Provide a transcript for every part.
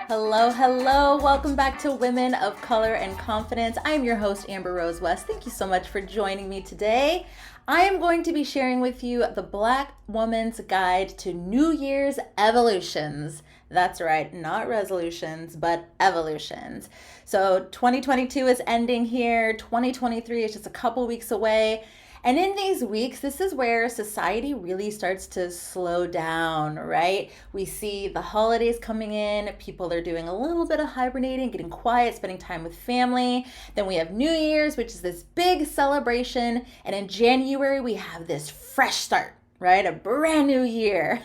Hello, hello. Welcome back to Women of Color and Confidence. I'm your host, Amber Rose West. Thank you so much for joining me today. I am going to be sharing with you the Black Woman's Guide to New Year's Evolutions. That's right, not resolutions, but evolutions. So 2022 is ending here. 2023 is just a couple weeks away. And in these weeks, this is where society really starts to slow down, right? We see the holidays coming in, people are doing a little bit of hibernating, getting quiet, spending time with family. Then we have New Year's, which is this big celebration. And in January, we have this fresh start, right? A brand new year.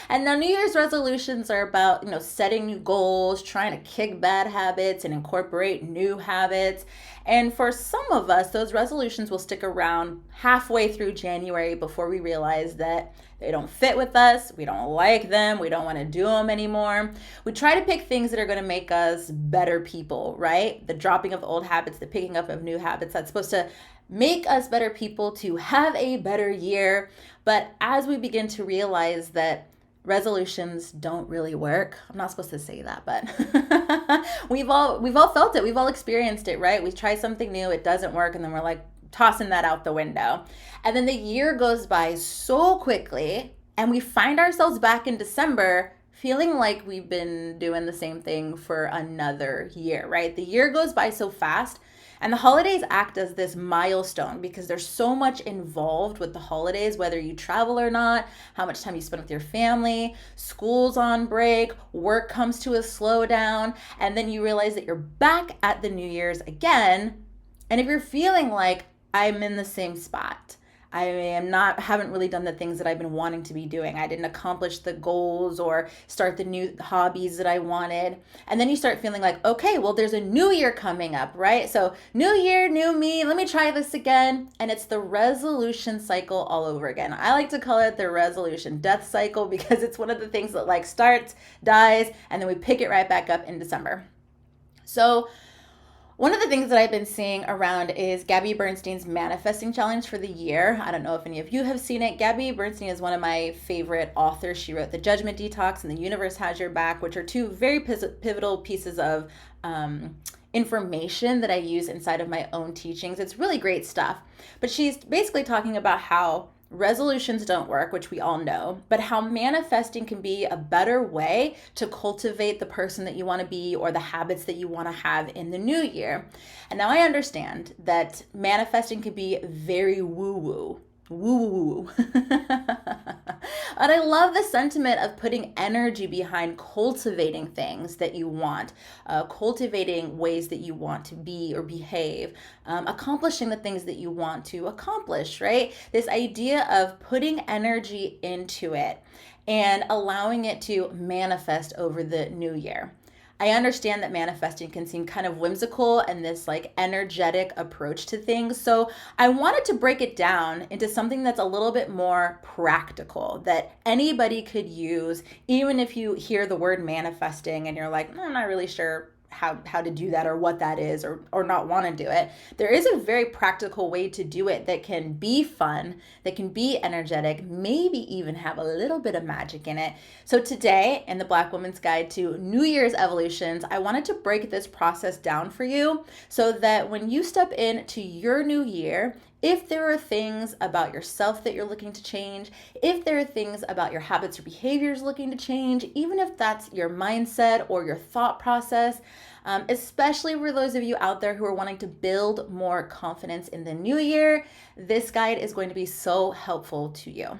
And now New Year's resolutions are about, setting new goals, trying to kick bad habits and incorporate new habits. And for some of us, those resolutions will stick around halfway through January before we realize that they don't fit with us, we don't like them, we don't want to do them anymore. We try to pick things that are going to make us better people, right? The dropping of old habits, the picking up of new habits, that's supposed to make us better people to have a better year. But as we begin to realize that resolutions don't really work. I'm not supposed to say that, but we've all felt it. We've all experienced it, right? We try something new, it doesn't work, and then we're like tossing that out the window. And then the year goes by so quickly, and we find ourselves back in December feeling like we've been doing the same thing for another year, right? The year goes by so fast. And the holidays act as this milestone because there's so much involved with the holidays, whether you travel or not, how much time you spend with your family, school's on break, work comes to a slowdown, and then you realize that you're back at the New Year's again. And if you're feeling like I'm in the same spot, haven't really done the things that I've been wanting to be doing. I didn't accomplish the goals or start the new hobbies that I wanted. And then you start feeling like, okay, well, there's a new year coming up, right? So new year, new me, let me try this again. And it's the resolution cycle all over again. I like to call it the resolution death cycle because it's one of the things that starts, dies, and then we pick it right back up in December. So one of the things that I've been seeing around is Gabby Bernstein's manifesting challenge for the year. I don't know if any of you have seen it. Gabby Bernstein is one of my favorite authors. She wrote The Judgment Detox and The Universe Has Your Back, which are two very pivotal pieces of information that I use inside of my own teachings. It's really great stuff. But she's basically talking about how resolutions don't work, which we all know, but how manifesting can be a better way to cultivate the person that you want to be or the habits that you want to have in the new year. And now I understand that manifesting can be very woo-woo. Woo-woo-woo. But I love the sentiment of putting energy behind cultivating things that you want, cultivating ways that you want to be or behave, accomplishing the things that you want to accomplish, right? This idea of putting energy into it and allowing it to manifest over the new year. I understand that manifesting can seem kind of whimsical and this energetic approach to things. So I wanted to break it down into something that's a little bit more practical that anybody could use, even if you hear the word manifesting and you're like, I'm not really sure how to do that or what that is or not want to do it. There is a very practical way to do it that can be fun, that can be energetic, maybe even have a little bit of magic in it. So today in the Black Woman's Guide to New Year's Evolutions, I wanted to break this process down for you so that when you step into your new year, if there are things about yourself that you're looking to change, if there are things about your habits or behaviors looking to change, even if that's your mindset or your thought process, especially for those of you out there who are wanting to build more confidence in the new year, this guide is going to be so helpful to you.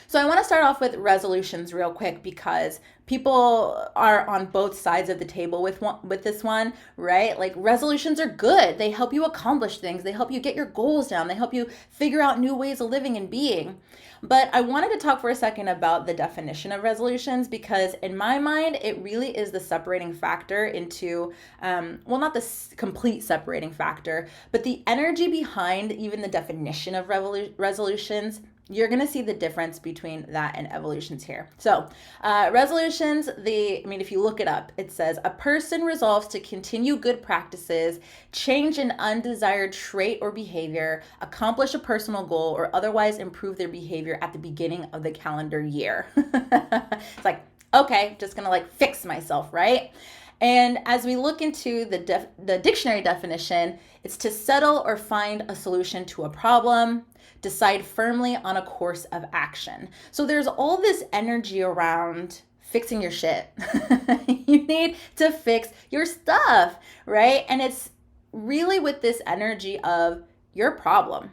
So I want to start off with resolutions real quick because people are on both sides of the table with this one, right? Like resolutions are good. They help you accomplish things. They help you get your goals down. They help you figure out new ways of living and being. But I wanted to talk for a second about the definition of resolutions because in my mind, it really is the separating factor into, not the complete separating factor, but the energy behind even the definition of resolutions. You're going to see the difference between that and evolutions here. So resolutions, if you look it up, it says a person resolves to continue good practices, change an undesired trait or behavior, accomplish a personal goal, or otherwise improve their behavior at the beginning of the calendar year. It's like, Okay, just gonna like fix myself, right? And as we look into the dictionary definition, it's to settle or find a solution to a problem, decide firmly on a course of action. So there's all this energy around fixing your shit. You need to fix your stuff, right? And it's really with this energy of your problem.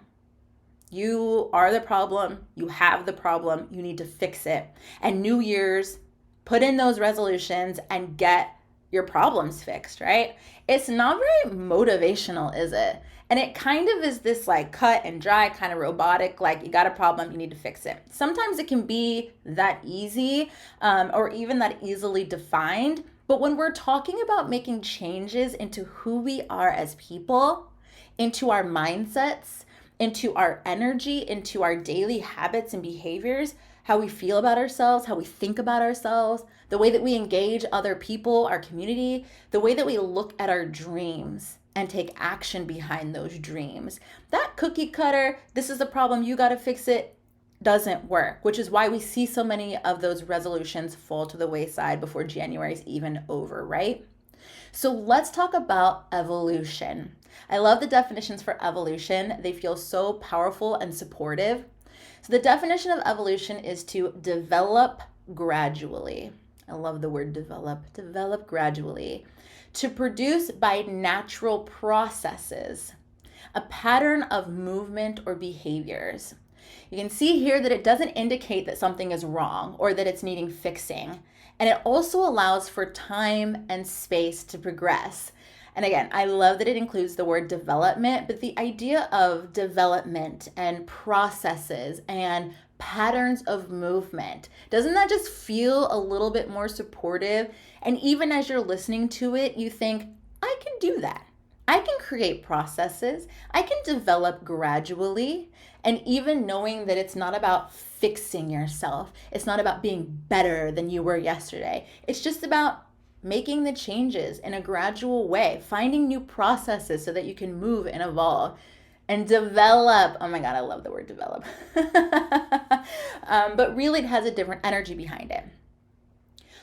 You are the problem. You have the problem. You need to fix it. And New Year's, put in those resolutions and get your problems fixed, right? It's not very motivational, is it? And it kind of is this like cut and dry, kind of robotic, like you got a problem, you need to fix it. Sometimes it can be that easy or even that easily defined. But when we're talking about making changes into who we are as people, into our mindsets, into our energy, into our daily habits and behaviors, how we feel about ourselves, how we think about ourselves, the way that we engage other people, our community, the way that we look at our dreams and take action behind those dreams. That cookie cutter, this is a problem, you got to fix it, doesn't work, which is why we see so many of those resolutions fall to the wayside before January is even over, right? So let's talk about evolution. I love the definitions for evolution. They feel so powerful and supportive. So the definition of evolution is to develop gradually. I love the word develop gradually. To produce by natural processes, a pattern of movement or behaviors. You can see here that it doesn't indicate that something is wrong or that it's needing fixing. And it also allows for time and space to progress. And again, I love that it includes the word development, but the idea of development and processes and patterns of movement, doesn't that just feel a little bit more supportive? And even as you're listening to it, you think, I can do that. I can create processes. I can develop gradually. And even knowing that it's not about fixing yourself, it's not about being better than you were yesterday. It's just about making the changes in a gradual way, finding new processes so that you can move and evolve and develop. Oh my God, I love the word develop. But really, it has a different energy behind it.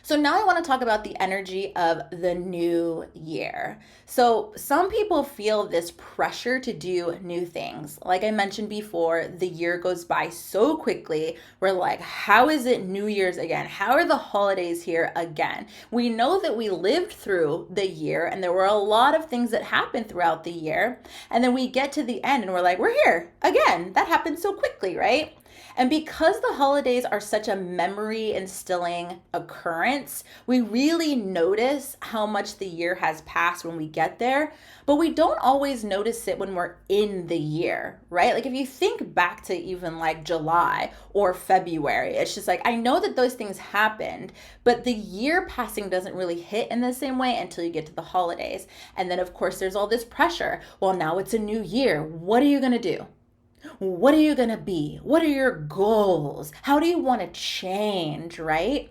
So now I want to talk about the energy of the new year. So some people feel this pressure to do new things. Like I mentioned before, the year goes by so quickly. We're like, how is it New Year's again? How are the holidays here again? We know that we lived through the year and there were a lot of things that happened throughout the year. And then we get to the end and we're like, we're here again. That happened so quickly, right? And because the holidays are such a memory instilling occurrence, we really notice how much the year has passed when we get there, but we don't always notice it when we're in the year, right? Like if you think back to even like July or February, it's just like, I know that those things happened, but the year passing doesn't really hit in the same way until you get to the holidays. And then of course there's all this pressure. Well, now it's a new year. What are you going to do? What are you going to be? What are your goals? How do you want to change, right?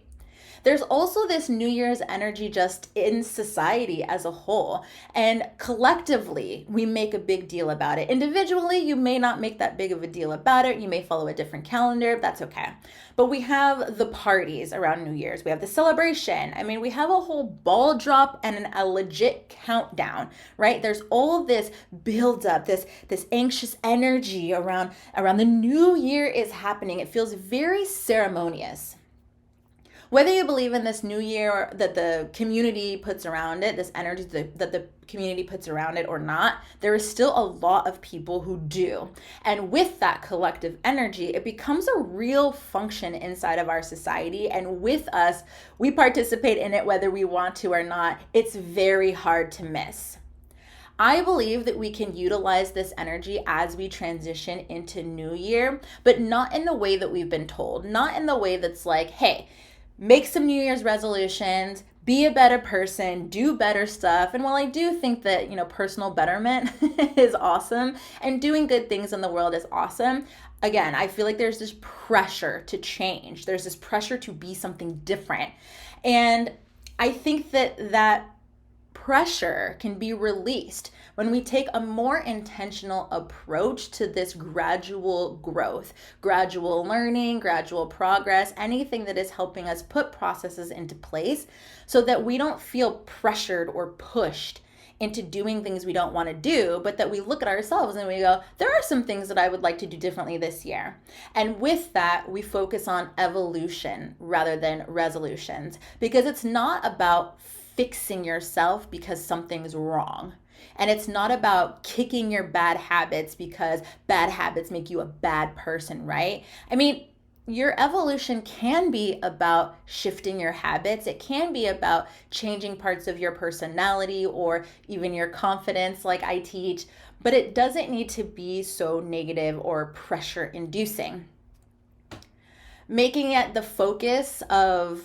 There's also this New Year's energy just in society as a whole. And collectively, we make a big deal about it. Individually, you may not make that big of a deal about it. You may follow a different calendar. That's okay. But we have the parties around New Year's. We have the celebration. I mean, we have a whole ball drop and a legit countdown, right? There's all this build up, this anxious energy around the new year is happening. It feels very ceremonious. Whether you believe in this new year that the community puts around it, this energy that the community puts around it or not, there is still a lot of people who do. And with that collective energy, it becomes a real function inside of our society. And with us, we participate in it whether we want to or not. It's very hard to miss. I believe that we can utilize this energy as we transition into New Year, but not in the way that we've been told, not in the way that's like, hey, make some New Year's resolutions, be a better person, do better stuff. And while I do think that, personal betterment is awesome and doing good things in the world is awesome, again, I feel like there's this pressure to change. There's this pressure to be something different. And I think that pressure can be released when we take a more intentional approach to this gradual growth, gradual learning, gradual progress, anything that is helping us put processes into place so that we don't feel pressured or pushed into doing things we don't want to do, but that we look at ourselves and we go, there are some things that I would like to do differently this year. And with that, we focus on evolution rather than resolutions, because it's not about fixing yourself because something's wrong. And it's not about kicking your bad habits because bad habits make you a bad person, right? I mean, your evolution can be about shifting your habits. It can be about changing parts of your personality or even your confidence, like I teach, but it doesn't need to be so negative or pressure inducing. Making it the focus of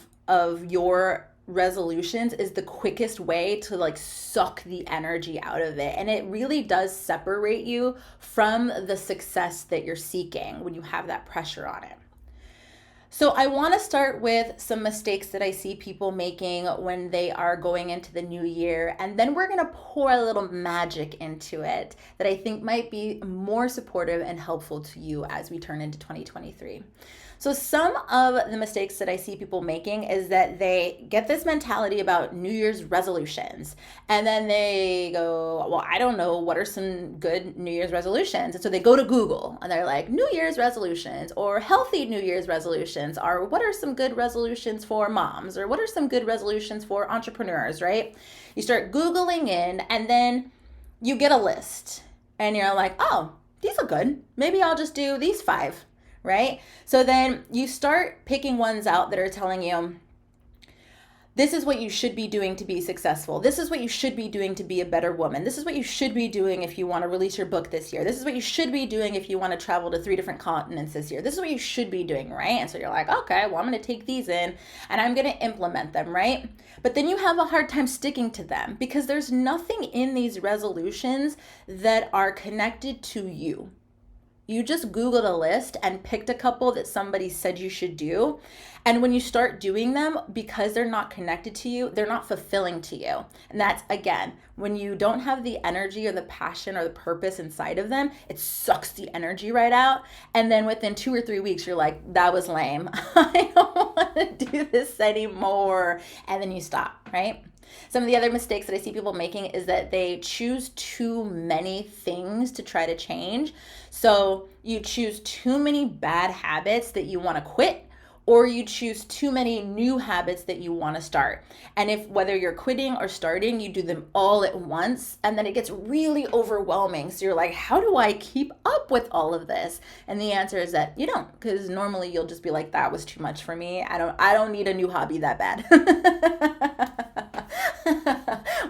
your resolutions is the quickest way to like suck the energy out of it, and it really does separate you from the success that you're seeking when you have that pressure on it. So I want to start with some mistakes that I see people making when they are going into the new year, and then we're going to pour a little magic into it that I think might be more supportive and helpful to you as we turn into 2023. So some of the mistakes that I see people making is that they get this mentality about New Year's resolutions, and then they go, well, I don't know, what are some good New Year's resolutions? And so they go to Google and they're like, New Year's resolutions or healthy New Year's resolutions, or what are some good resolutions for moms, or what are some good resolutions for entrepreneurs, right? You start Googling in, and then you get a list and you're like, oh, these are good. Maybe I'll just do these 5. Right? So then you start picking ones out that are telling you, this is what you should be doing to be successful. This is what you should be doing to be a better woman. This is what you should be doing if you want to release your book this year. This is what you should be doing if you want to travel to 3 different continents this year. This is what you should be doing, right? And so you're like, okay, well, I'm going to take these in and I'm going to implement them, right? But then you have a hard time sticking to them because there's nothing in these resolutions that are connected to you. You just Googled a list and picked a couple that somebody said you should do. And when you start doing them, because they're not connected to you, they're not fulfilling to you. And that's, again, when you don't have the energy or the passion or the purpose inside of them, it sucks the energy right out. And then within 2 or 3 weeks, you're like, that was lame. I don't want to do this anymore. And then you stop, right? Some of the other mistakes that I see people making is that they choose too many things to try to change. So you choose too many bad habits that you want to quit, or you choose too many new habits that you want to start. And if whether you're quitting or starting, you do them all at once, and then it gets really overwhelming. So you're like, how do I keep up with all of this? And the answer is that you don't, because normally you'll just be like, that was too much for me. I don't need a new hobby that bad.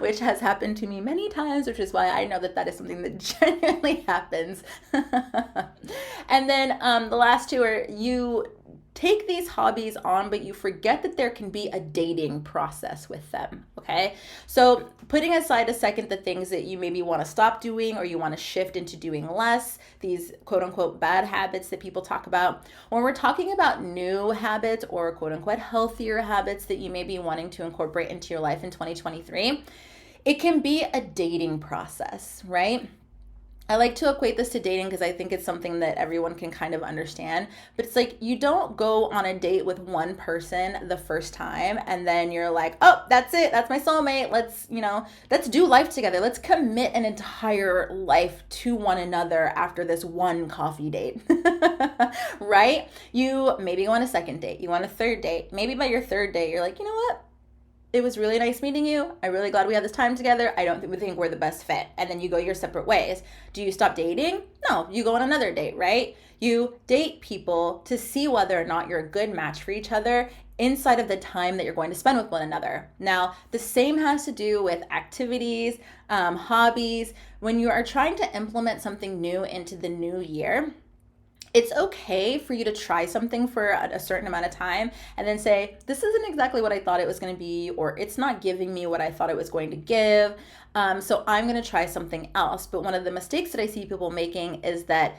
Which has happened to me many times, which is why I know that is something that genuinely happens. And then the last 2 are you take these hobbies on, but you forget that there can be a dating process with them, okay? So putting aside a second the things that you maybe want to stop doing or you want to shift into doing less, these quote unquote bad habits that people talk about, when we're talking about new habits or quote unquote healthier habits that you may be wanting to incorporate into your life in 2023, it can be a dating process, right? I like to equate this to dating because I think it's something that everyone can kind of understand. But it's like you don't go on a date with one person the first time and then you're like, oh, that's it. That's my soulmate. Let's do life together. Let's commit an entire life to one another after this one coffee date, right? You maybe go on a second date. You want a third date. Maybe by your third date, you're like, you know what? It was really nice meeting you. I'm really glad we had this time together. I don't think we're the best fit. And then you go your separate ways. Do you stop dating? No, you go on another date, right? You date people to see whether or not you're a good match for each other inside of the time that you're going to spend with one another. Now, the same has to do with activities, hobbies. When you are trying to implement something new into the new year, it's okay for you to try something for a certain amount of time and then say, this isn't exactly what I thought it was going to be, or it's not giving me what I thought it was going to give. So I'm going to try something else. But one of the mistakes that I see people making is that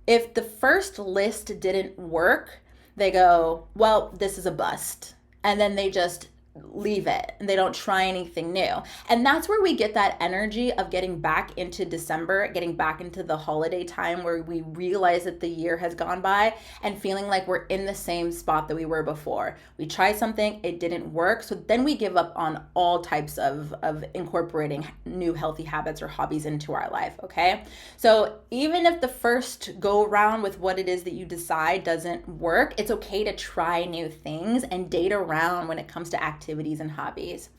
if the first list didn't work, they go, well, this is a bust. And then they just leave it and they don't try anything new. And that's where we get that energy of getting back into December, getting back into the holiday time where we realize that the year has gone by and feeling like we're in the same spot that we were before. We try something, it didn't work. So then we give up on all types of incorporating new healthy habits or hobbies into our life, okay? So even if the first go around with what it is that you decide doesn't work, it's okay to try new things and date around when it comes to activities and hobbies.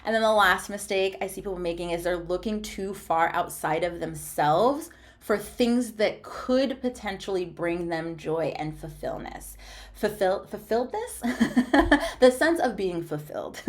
And then the last mistake I see people making is they're looking too far outside of themselves for things that could potentially bring them joy and fulfillness. Fulfilledness? The sense of being fulfilled.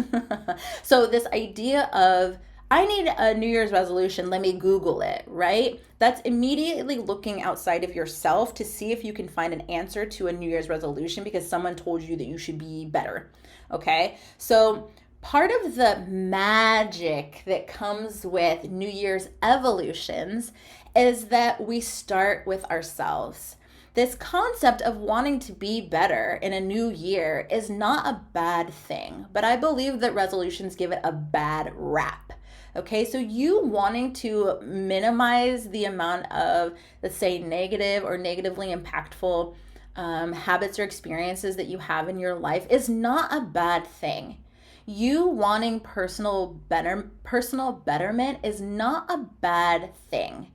So this idea of, I need a New Year's resolution, let me Google it, right? That's immediately looking outside of yourself to see if you can find an answer to a New Year's resolution because someone told you that you should be better, okay? So part of the magic that comes with New Year's evolutions is that we start with ourselves. This concept of wanting to be better in a new year is not a bad thing, but I believe that resolutions give it a bad rap. Okay, so you wanting to minimize the amount of, let's say, negative or negatively impactful habits or experiences that you have in your life is not a bad thing. You wanting personal betterment is not a bad thing.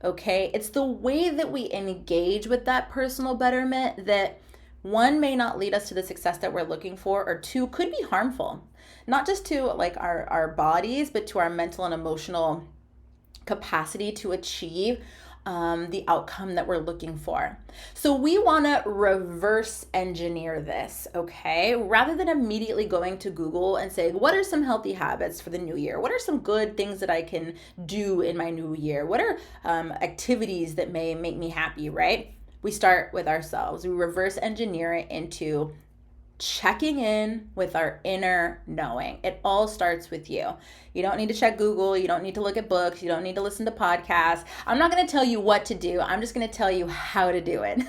Okay, it's the way that we engage with that personal betterment that, one, may not lead us to the success that we're looking for, or two, could be harmful, not just to like our bodies, but to our mental and emotional capacity to achieve the outcome that we're looking for. So we want to reverse engineer this, okay? Rather than immediately going to Google and saying, what are some healthy habits for the new year? What are some good things that I can do in my new year? What are activities that may make me happy, right? We start with ourselves. We reverse engineer it into checking in with our inner knowing. It all starts with you. You don't need to check Google. You don't need to look at books. You don't need to listen to podcasts. I'm not going to tell you what to do. I'm just going to tell you how to do it.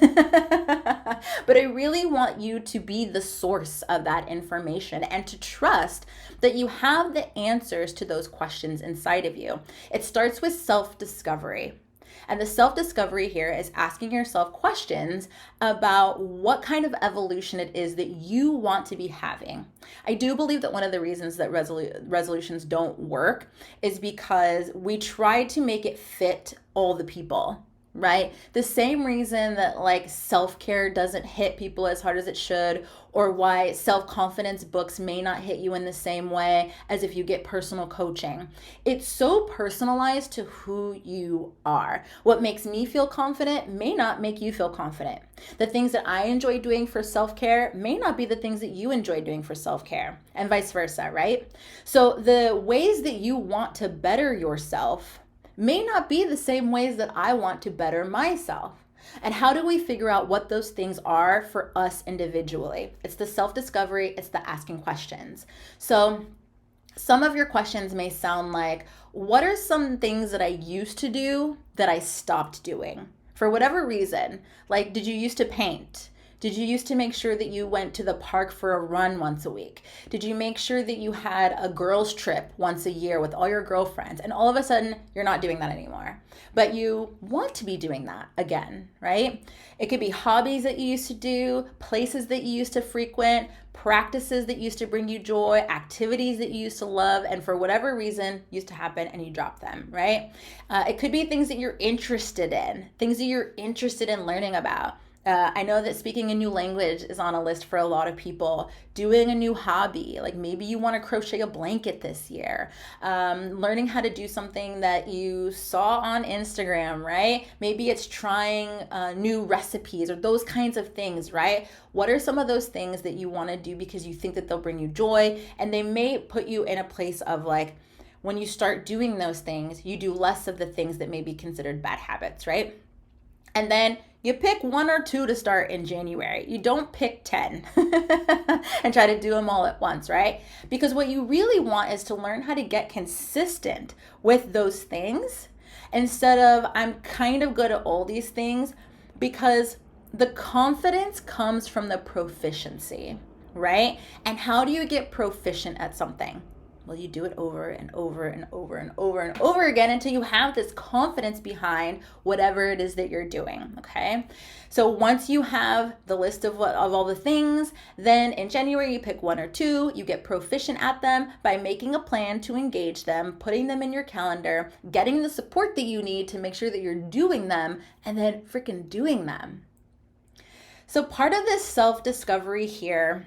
But I really want you to be the source of that information and to trust that you have the answers to those questions inside of you. It starts with self-discovery. And the self-discovery here is asking yourself questions about what kind of evolution it is that you want to be having. I do believe that one of the reasons that resolutions don't work is because we try to make it fit all the people, right? The same reason that like self-care doesn't hit people as hard as it should, or why self-confidence books may not hit you in the same way as if you get personal coaching. It's so personalized to who you are. What makes me feel confident may not make you feel confident. The things that I enjoy doing for self-care may not be the things that you enjoy doing for self-care, and vice versa, right? So the ways that you want to better yourself may not be the same ways that I want to better myself. And how do we figure out what those things are for us individually? It's the self-discovery, it's the asking questions. So some of your questions may sound like, what are some things that I used to do that I stopped doing? For whatever reason, like, did you used to paint? Did you used to make sure that you went to the park for a run once a week? Did you make sure that you had a girls' trip once a year with all your girlfriends? And all of a sudden, you're not doing that anymore. But you want to be doing that again, right? It could be hobbies that you used to do, places that you used to frequent, practices that used to bring you joy, activities that you used to love, and for whatever reason used to happen and you drop them, right? It could be things that you're interested in, things that you're interested in learning about. I know that speaking a new language is on a list for a lot of people. Doing a new hobby, like maybe you want to crochet a blanket this year. Learning how to do something that you saw on Instagram, right? Maybe it's trying new recipes or those kinds of things, right? What are some of those things that you want to do because you think that they'll bring you joy? And they may put you in a place of like, when you start doing those things, you do less of the things that may be considered bad habits, right? And then you pick one or two to start in January. You don't pick 10 and try to do them all at once, right? Because what you really want is to learn how to get consistent with those things instead of I'm kind of good at all these things, because the confidence comes from the proficiency. right? And how do you get proficient at something? Well, you do it over and over and over and over and over again until you have this confidence behind whatever it is that you're doing, okay? So once you have the list of all the things, then in January you pick one or two, you get proficient at them by making a plan to engage them, putting them in your calendar, getting the support that you need to make sure that you're doing them, and then freaking doing them. So part of this self-discovery here,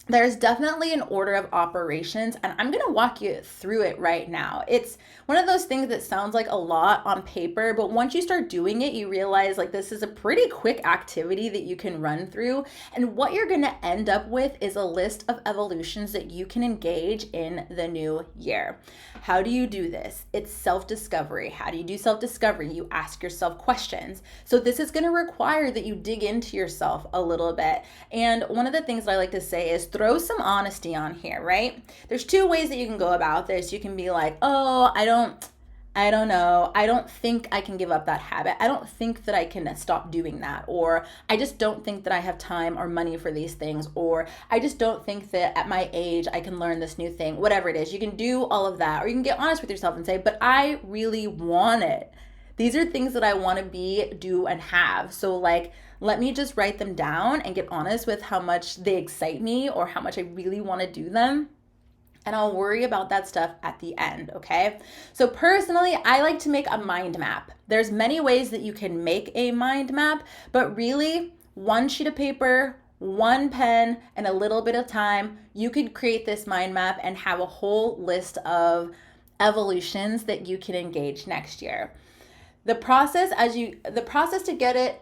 there's definitely an order of operations, and I'm going to walk you through it right now. It's one of those things that sounds like a lot on paper, but once you start doing it, you realize like this is a pretty quick activity that you can run through. And what you're going to end up with is a list of evolutions that you can engage in the new year. How do you do this? It's self-discovery. How do you do self-discovery? You ask yourself questions. So this is going to require that you dig into yourself a little bit. And one of the things that I like to say is throw some honesty on here, right? There's two ways that you can go about this. You can be like, oh, I don't know. I don't think I can give up that habit. I don't think that I can stop doing that. Or I just don't think that I have time or money for these things. Or I just don't think that at my age I can learn this new thing. Whatever it is, you can do all of that. Or you can get honest with yourself and say, but I really want it. These are things that I want to be, do, and have. So like, let me just write them down and get honest with how much they excite me or how much I really want to do them. And I'll worry about that stuff at the end, okay? So personally, I like to make a mind map. There's many ways that you can make a mind map, but really one sheet of paper, one pen, and a little bit of time, you could create this mind map and have a whole list of evolutions that you can engage next year. The process to get it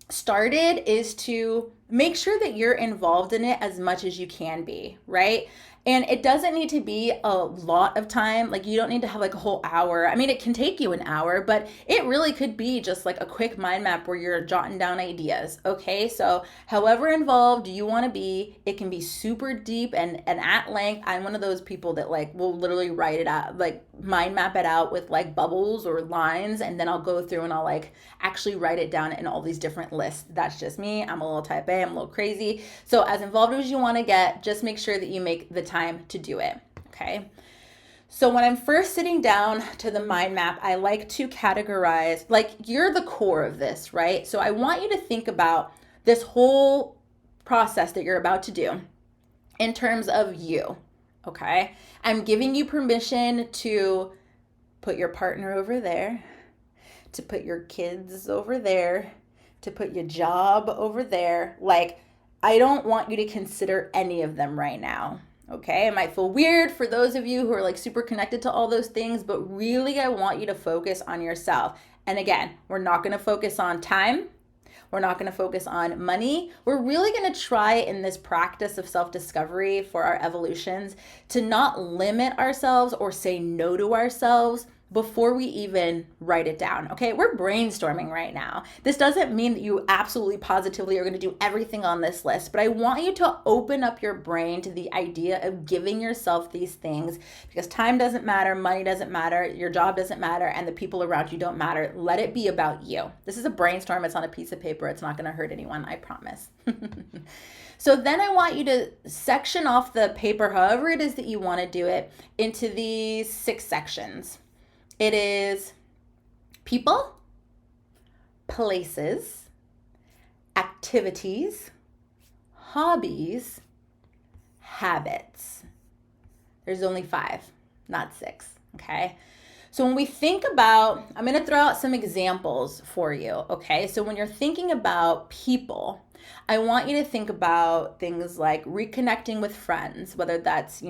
started is to make sure that you're involved in it as much as you can be, right? And it doesn't need to be a lot of time. Like you don't need to have like a whole hour. I mean, it can take you an hour, but it really could be just like a quick mind map where you're jotting down ideas. Okay. So however involved you want to be, it can be super deep and at length. I'm one of those people that like will literally write it out, like mind map it out with like bubbles or lines. And then I'll go through and I'll like actually write it down in all these different lists. That's just me. I'm a little type A, I'm a little crazy. So as involved as you want to get, just make sure that you make the time to do it, okay? So when I'm first sitting down to the mind map, I like to categorize, like you're the core of this, right? So I want you to think about this whole process that you're about to do in terms of you, okay? I'm giving you permission to put your partner over there, to put your kids over there, to put your job over there. Like, I don't want you to consider any of them right now. Okay, it might feel weird for those of you who are like super connected to all those things, but really I want you to focus on yourself. And again, we're not going to focus on time. We're not going to focus on money. We're really going to try in this practice of self-discovery for our evolutions to not limit ourselves or say no to ourselves before we even write it down. Okay, we're brainstorming right now. This doesn't mean that you absolutely positively are going to do everything on this list, but I want you to open up your brain to the idea of giving yourself these things, because time doesn't matter, money doesn't matter, your job doesn't matter, and the people around you don't matter. Let it be about you. This is a brainstorm. It's on a piece of paper. It's not going to hurt anyone, I promise. So then I want you to section off the paper, however it is that you want to do it, into these 6 sections. It is people, places, activities, hobbies, habits. There's only 5, not 6, okay? So when we think about, I'm going to throw out some examples for you, okay? So when you're thinking about people, I want you to think about things like reconnecting with friends, whether that's,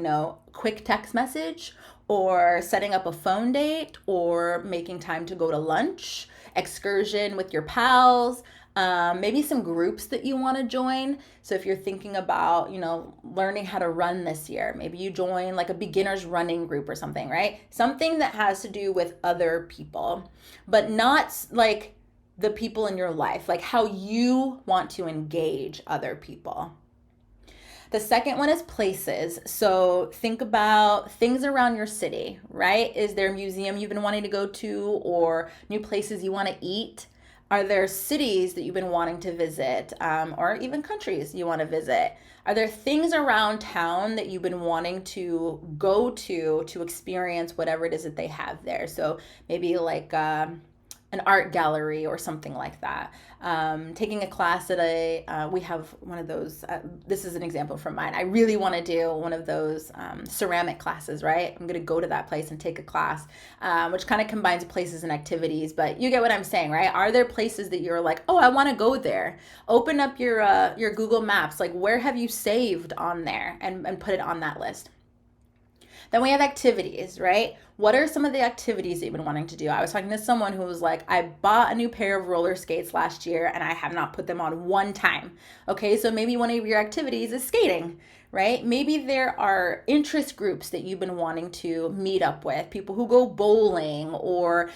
quick text message or setting up a phone date or making time to go to lunch, excursion with your pals, maybe some groups that you want to join. So if you're thinking about, learning how to run this year, maybe you join like a beginner's running group or something, right? Something that has to do with other people, but not like the people in your life, like how you want to engage other people. The second one is places. So think about things around your city, right? Is there a museum you've been wanting to go to or new places you want to eat? Are there cities that you've been wanting to visit, or even countries you want to visit? Are there things around town that you've been wanting to go to experience whatever it is that they have there? So maybe like an art gallery or something like that. Taking a class at we have one of those, this is an example from mine. I really want to do one of those ceramic classes, right? I'm going to go to that place and take a class, which kind of combines places and activities, but you get what I'm saying, right? Are there places that you're like, oh, I want to go there? Open up your Google Maps, like where have you saved on there, and put it on that list. Then we have activities, right? What are some of the activities that you've been wanting to do? I was talking to someone who was like, I bought a new pair of roller skates last year and I have not put them on one time. Okay, so maybe one of your activities is skating, right? Maybe there are interest groups that you've been wanting to meet up with, people who go bowling or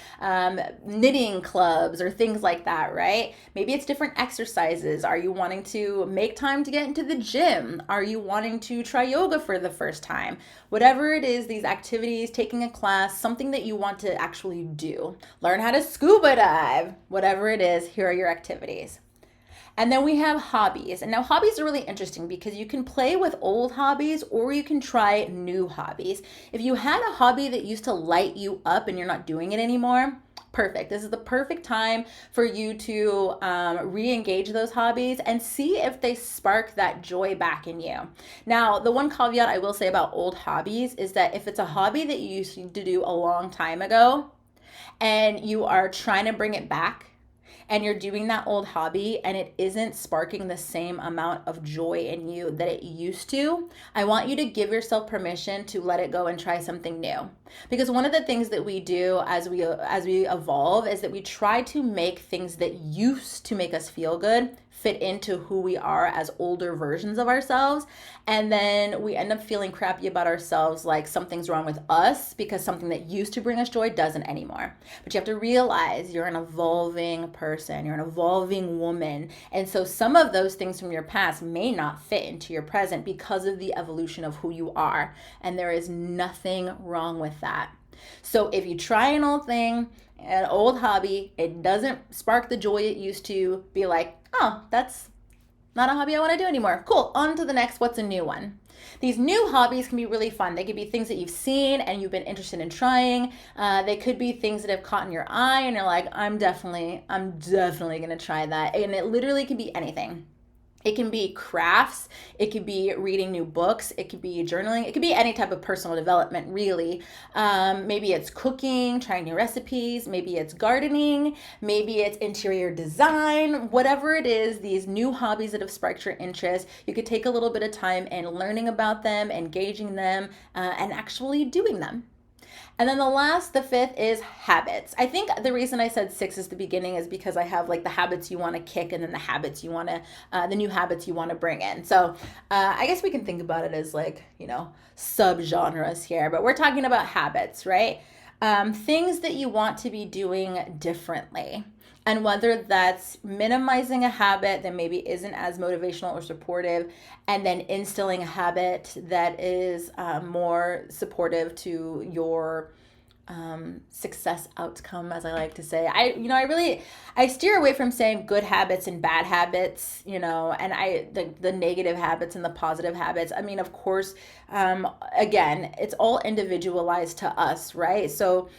knitting clubs or things like that, right? Maybe it's different exercises. Are you wanting to make time to get into the gym? Are you wanting to try yoga for the first time? Whatever it is, these activities, taking a class, something that you want to actually do. Learn how to scuba dive, whatever it is, here are your activities. And then we have hobbies. And now hobbies are really interesting because you can play with old hobbies or you can try new hobbies. If you had a hobby that used to light you up and you're not doing it anymore, perfect. This is the perfect time for you to re-engage those hobbies and see if they spark that joy back in you. Now, the one caveat I will say about old hobbies is that if it's a hobby that you used to do a long time ago and you are trying to bring it back, and you're doing that old hobby and it isn't sparking the same amount of joy in you that it used to, I want you to give yourself permission to let it go and try something new. Because one of the things that we do as we evolve is that we try to make things that used to make us feel good fit into who we are as older versions of ourselves. And then we end up feeling crappy about ourselves, like something's wrong with us because something that used to bring us joy doesn't anymore. But you have to realize you're an evolving person, you're an evolving woman. And so some of those things from your past may not fit into your present because of the evolution of who you are. And there is nothing wrong with that. So if you try an old thing, an old hobby, it doesn't spark the joy it used to, be like, oh, that's not a hobby I want to do anymore. Cool, on to the next, what's a new one? These new hobbies can be really fun. They could be things that you've seen and you've been interested in trying. They could be things that have caught in your eye and you're like, I'm definitely gonna try that. And it literally can be anything. It can be crafts, it could be reading new books, it could be journaling, it could be any type of personal development, really. Maybe it's cooking, trying new recipes, maybe it's gardening, maybe it's interior design, whatever it is, these new hobbies that have sparked your interest, you could take a little bit of time in learning about them, engaging them, and actually doing them. And then the fifth is habits. I think the reason I said 6 is the beginning is because I have like the habits you want to kick and then the habits you want to, the new habits you want to bring in. So I guess we can think about it as like, sub-genres here, but we're talking about habits, right? Things that you want to be doing differently. And whether that's minimizing a habit that maybe isn't as motivational or supportive, and then instilling a habit that is more supportive to your success outcome, as I like to say. I steer away from saying good habits and bad habits, and the negative habits and the positive habits. I mean, of course, again, it's all individualized to us, right? So,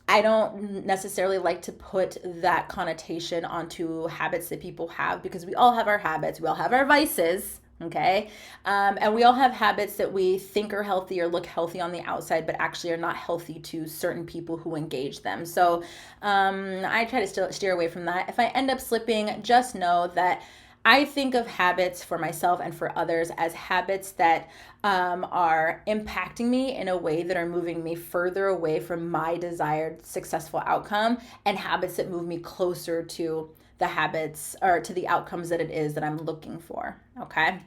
I don't necessarily like to put that connotation onto habits that people have because we all have our habits. We all have our vices, okay? And we all have habits that we think are healthy or look healthy on the outside, but actually are not healthy to certain people who engage them. So I try to steer away from that. If I end up slipping, just know that I think of habits for myself and for others as habits that are impacting me in a way that are moving me further away from my desired successful outcome, and habits that move me closer to the habits or to the outcomes that it is that I'm looking for, okay?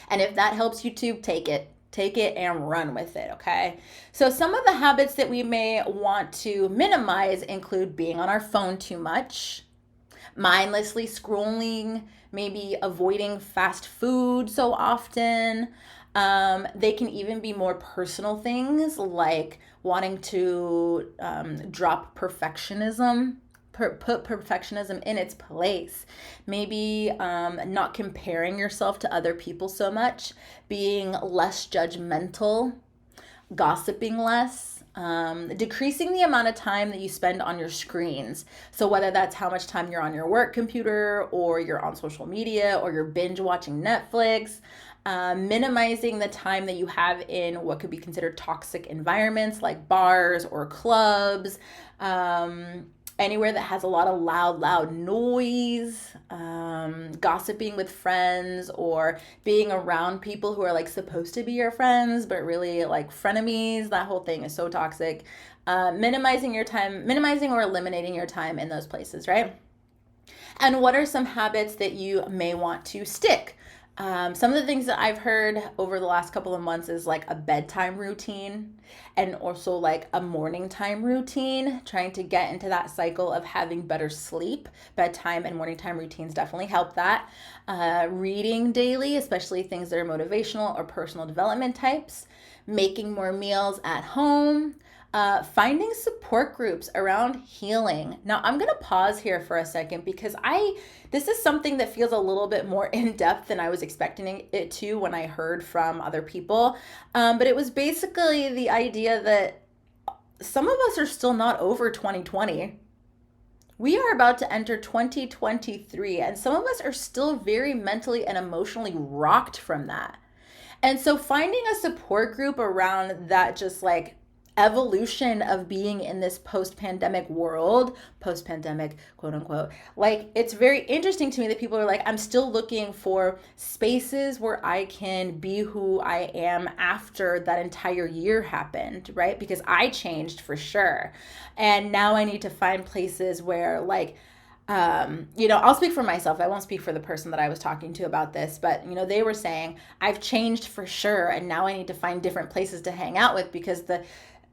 And if that helps you to take it and run with it, okay? So some of the habits that we may want to minimize include being on our phone too much, mindlessly scrolling, maybe avoiding fast food so often. They can even be more personal things like wanting to drop perfectionism, put perfectionism in its place. Maybe not comparing yourself to other people so much, being less judgmental, gossiping less, decreasing the amount of time that you spend on your screens. So whether that's how much time you're on your work computer, or you're on social media, or you're binge watching Netflix, minimizing the time that you have in what could be considered toxic environments like bars or clubs, anywhere that has a lot of loud noise, gossiping with friends, or being around people who are like supposed to be your friends but really like frenemies. That whole thing is so toxic. Minimizing or eliminating your time in those places, right? And what are some habits that you may want to stick? Some of the things that I've heard over the last couple of months is like a bedtime routine, and also like a morning time routine, trying to get into that cycle of having better sleep. Bedtime and morning time routines definitely help that. Reading daily, especially things that are motivational or personal development types. Making more meals at home. Finding support groups around healing. Now, I'm going to pause here for a second because this is something that feels a little bit more in depth than I was expecting it to when I heard from other people. But it was basically the idea that some of us are still not over 2020. We are about to enter 2023, and some of us are still very mentally and emotionally rocked from that. And so finding a support group around that, just like evolution of being in this post-pandemic world, post-pandemic, quote unquote, like, it's very interesting to me that people are like, I'm still looking for spaces where I can be who I am after that entire year happened, right? Because I changed for sure. And now I need to find places where, like, I'll speak for myself. I won't speak for the person that I was talking to about this, but, they were saying, I've changed for sure. And now I need to find different places to hang out with, because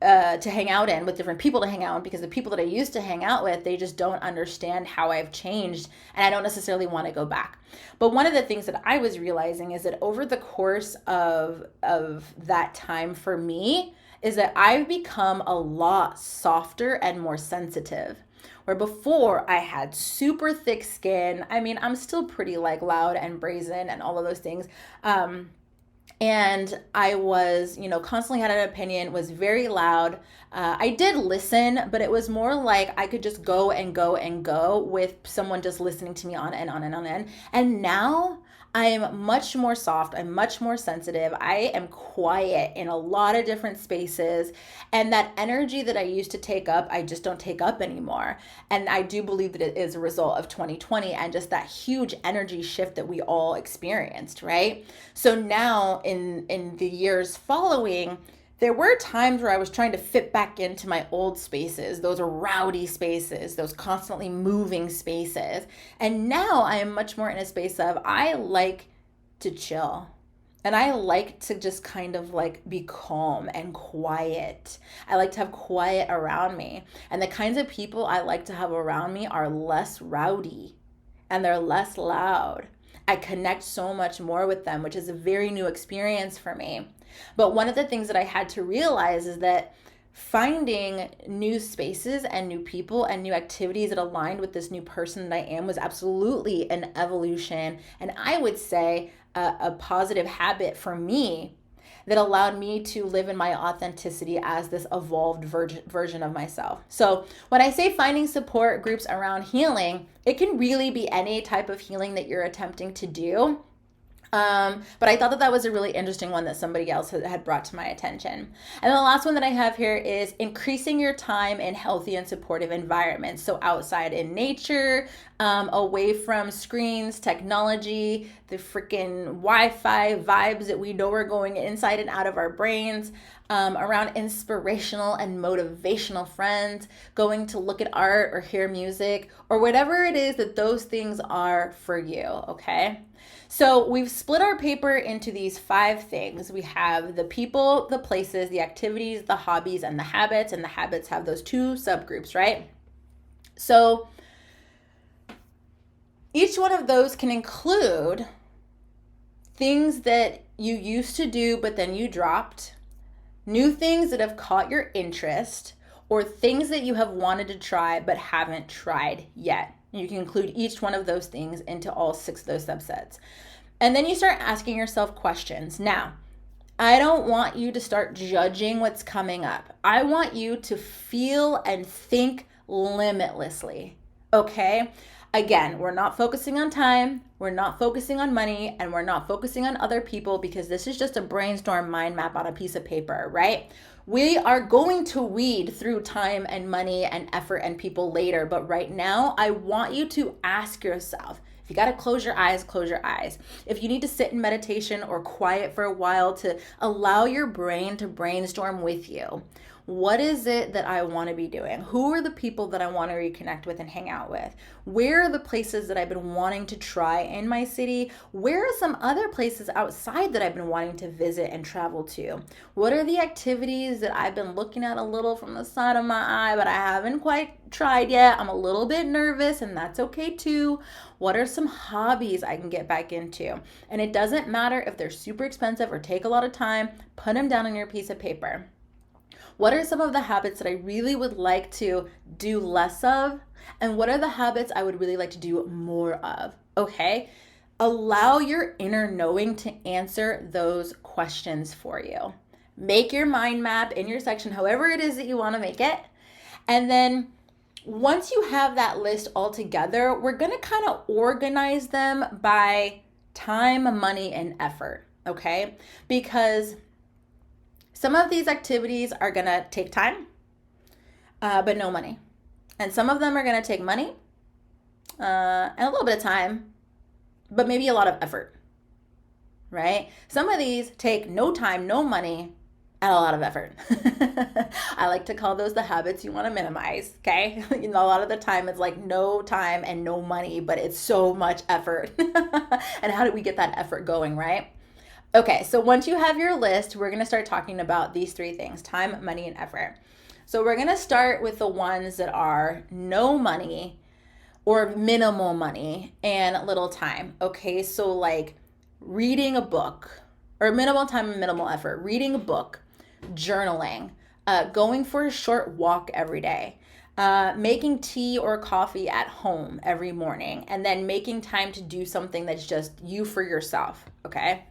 to hang out in with different people to hang out in, because the people that I used to hang out with, they just don't understand how I've changed, and I don't necessarily want to go back. But one of the things that I was realizing is that over the course of that time for me is that I've become a lot softer and more sensitive. Where before I had super thick skin. I mean, I'm still pretty like loud and brazen and all of those things. And I was, constantly had an opinion, was very loud. I did listen, but it was more like I could just go and go and go with someone just listening to me on and on and on and on. And now I am much more soft. I'm much more sensitive. I am quiet in a lot of different spaces. And that energy that I used to take up, I just don't take up anymore. And I do believe that it is a result of 2020 and just that huge energy shift that we all experienced, right? So now in the years following, there were times where I was trying to fit back into my old spaces, those rowdy spaces, those constantly moving spaces. And now I am much more in a space of, I like to chill. And I like to just kind of like be calm and quiet. I like to have quiet around me. And the kinds of people I like to have around me are less rowdy and they're less loud. I connect so much more with them, which is a very new experience for me. But one of the things that I had to realize is that finding new spaces and new people and new activities that aligned with this new person that I am was absolutely an evolution. And I would say a positive habit for me that allowed me to live in my authenticity as this evolved version of myself. So when I say finding support groups around healing, it can really be any type of healing that you're attempting to do. But I thought that was a really interesting one that somebody else had brought to my attention. And then the last one that I have here is increasing your time in healthy and supportive environments. So outside in nature, away from screens, technology, the freaking Wi-Fi vibes that we know are going inside and out of our brains, around inspirational and motivational friends, going to look at art or hear music or whatever it is that those things are for you, okay? So we've split our paper into these 5 things. We have the people, the places, the activities, the hobbies, and the habits. And the habits have those 2 subgroups, right? So each one of those can include things that you used to do, but then you dropped, new things that have caught your interest, or things that you have wanted to try but haven't tried yet. You can include each one of those things into all 6 of those subsets. And then you start asking yourself questions. Now, I don't want you to start judging what's coming up. I want you to feel and think limitlessly, okay? Again, we're not focusing on time, we're not focusing on money, and we're not focusing on other people because this is just a brainstorm mind map on a piece of paper, right? We are going to weed through time and money and effort and people later, but right now, I want you to ask yourself, if you got to close your eyes, close your eyes. If you need to sit in meditation or quiet for a while to allow your brain to brainstorm with you, what is it that I want to be doing? Who are the people that I want to reconnect with and hang out with? Where are the places that I've been wanting to try in my city? Where are some other places outside that I've been wanting to visit and travel to? What are the activities that I've been looking at a little from the side of my eye, but I haven't quite tried yet? I'm a little bit nervous, and that's okay too. What are some hobbies I can get back into? And it doesn't matter if they're super expensive or take a lot of time, put them down on your piece of paper. What are some of the habits that I really would like to do less of? And what are the habits I would really like to do more of? Okay? Allow your inner knowing to answer those questions for you. Make your mind map in your section, however it is that you want to make it. And then once you have that list all together, we're going to kind of organize them by time, money, and effort. Okay? Because some of these activities are going to take time, but no money. And some of them are going to take money and a little bit of time, but maybe a lot of effort, right? Some of these take no time, no money, and a lot of effort. I like to call those the habits you want to minimize, okay? A lot of the time it's like no time and no money, but it's so much effort. And how do we get that effort going, right? Okay, so once you have your list, we're going to start talking about these 3 things: time, money, and effort. So we're going to start with the ones that are no money or minimal money and little time. Okay, so like reading a book, or minimal time and minimal effort, reading a book, journaling, going for a short walk every day, making tea or coffee at home every morning, and then making time to do something that's just you for yourself, okay?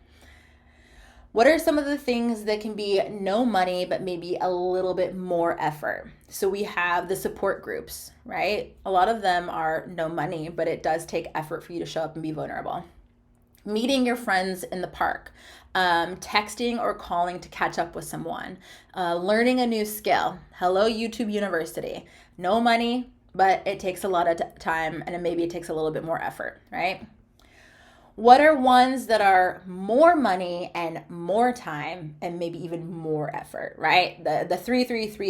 What are some of the things that can be no money, but maybe a little bit more effort? So we have the support groups, right? A lot of them are no money, but it does take effort for you to show up and be vulnerable. Meeting your friends in the park, texting or calling to catch up with someone, learning a new skill. Hello, YouTube University. No money, but it takes a lot of time, and maybe it takes a little bit more effort, right? What are ones that are more money and more time and maybe even more effort, right? The 3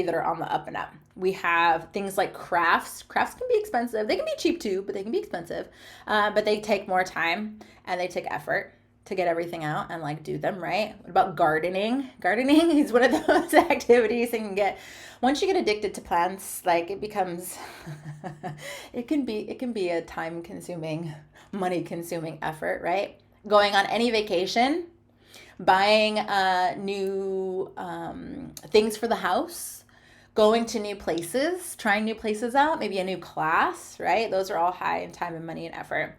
that are on the up and up. We have things like crafts. Crafts can be expensive. They can be cheap too, but they can be expensive. But they take more time and they take effort to get everything out and like do them, right? What about gardening? Gardening is one of those activities that can get, once you get addicted to plants, like it becomes it can be a time consuming, money consuming effort, right? Going on any vacation, buying new things for the house, going to new places, trying new places out, maybe a new class, right? Those are all high in time and money and effort.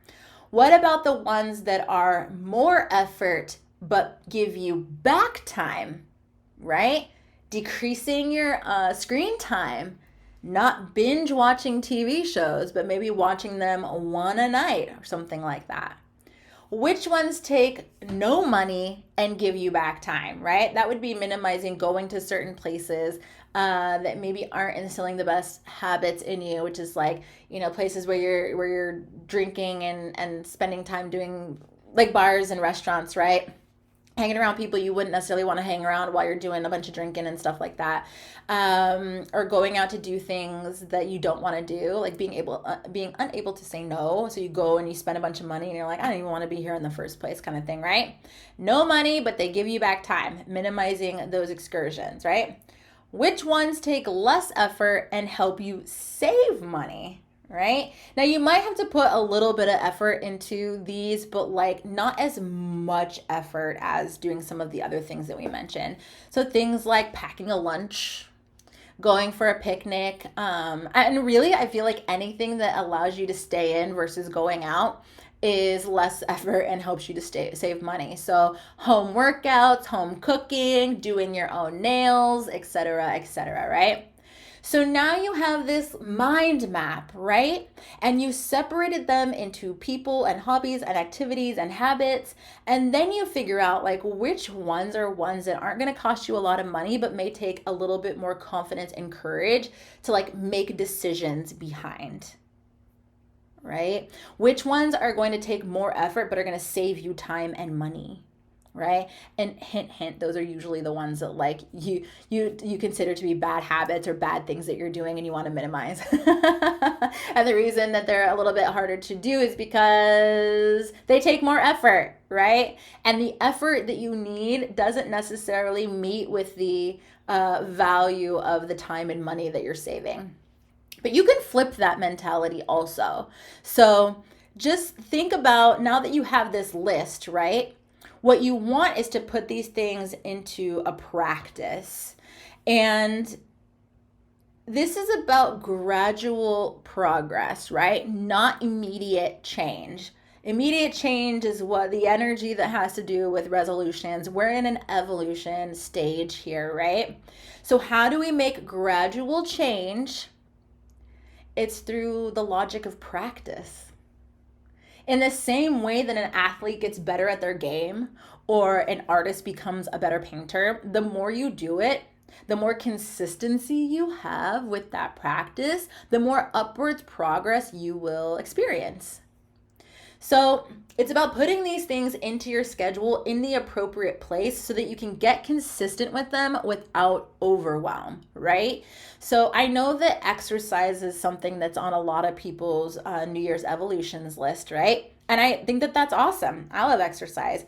What about the ones that are more effort but give you back time, right? Decreasing your screen time, not binge watching TV shows, but maybe watching them one a night or something like that. Which ones take no money and give you back time, right? That would be minimizing going to certain places that maybe aren't instilling the best habits in you, which is like, places where you're drinking and spending time doing like bars and restaurants, right? Hanging around people you wouldn't necessarily want to hang around while you're doing a bunch of drinking and stuff like that, or going out to do things that you don't want to do, like being unable to say no. So you go and you spend a bunch of money and you're like, I don't even want to be here in the first place, kind of thing, right? No money, but they give you back time, minimizing those excursions, right? Which ones take less effort and help you save money? Right? Now you might have to put a little bit of effort into these, but like not as much effort as doing some of the other things that we mentioned. So things like packing a lunch, going for a picnic. And really, I feel like anything that allows you to stay in versus going out is less effort and helps you to save money. So home workouts, home cooking, doing your own nails, etc., right? So now you have this mind map, right? And you separated them into people and hobbies and activities and habits. And then you figure out like which ones are ones that aren't going to cost you a lot of money, but may take a little bit more confidence and courage to like make decisions behind, right? Which ones are going to take more effort, but are going to save you time and money, right? And hint hint, those are usually the ones that like you consider to be bad habits or bad things that you're doing and you want to minimize. And the reason that they're a little bit harder to do is because they take more effort, right? And the effort that you need doesn't necessarily meet with the value of the time and money that you're saving. But you can flip that mentality also. So just think about, now that you have this list, right? What you want is to put these things into a practice. And this is about gradual progress, right? Not immediate change. Immediate change is what the energy that has to do with resolutions. We're in an evolution stage here, right? So how do we make gradual change? It's through the logic of practice. In the same way that an athlete gets better at their game or an artist becomes a better painter, the more you do it, the more consistency you have with that practice, the more upwards progress you will experience. So it's about putting these things into your schedule in the appropriate place so that you can get consistent with them without overwhelm, right? So I know that exercise is something that's on a lot of people's New Year's evolutions list, right? And I think that that's awesome. I love exercise.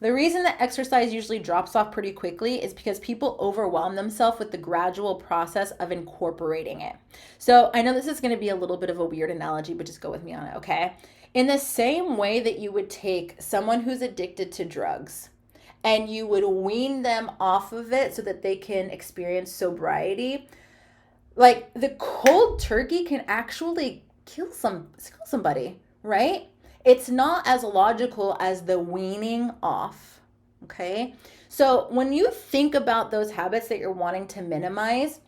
The reason that exercise usually drops off pretty quickly is because people overwhelm themselves with the gradual process of incorporating it. So I know this is going to be a little bit of a weird analogy, but just go with me on it, okay? In the same way that you would take someone who's addicted to drugs and you would wean them off of it so that they can experience sobriety, like the cold turkey can actually kill somebody, right? It's not as logical as the weaning off, okay? So when you think about those habits that you're wanting to minimize,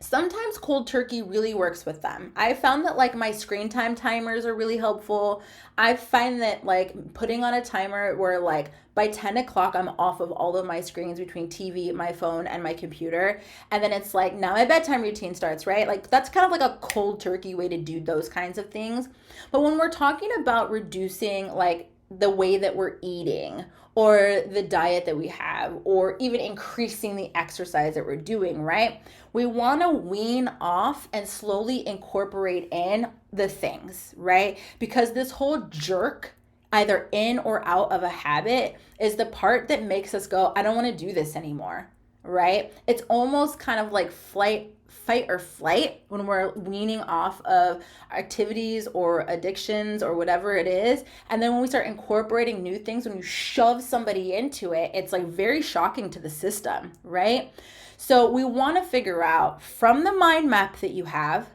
sometimes cold turkey really works with them. I found that like my screen time timers are really helpful. I find that like putting on a timer where like by 10 o'clock I'm off of all of my screens between TV, my phone, and my computer. And then it's like now my bedtime routine starts, right? Like that's kind of like a cold turkey way to do those kinds of things. But when we're talking about reducing like the way that we're eating or the diet that we have, or even increasing the exercise that we're doing, right? We want to wean off and slowly incorporate in the things, right? Because this whole jerk, either in or out of a habit, is the part that makes us go, I don't want to do this anymore, right? It's almost kind of like fight or flight when we're weaning off of activities or addictions or whatever it is. And then when we start incorporating new things, when you shove somebody into it, it's like very shocking to the system, right? So we want to figure out from the mind map that you have,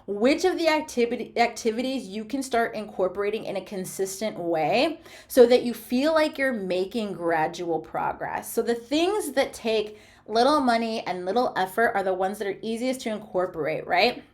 which of the activities you can start incorporating in a consistent way so that you feel like you're making gradual progress. So the things that take little money and little effort are the ones that are easiest to incorporate, right?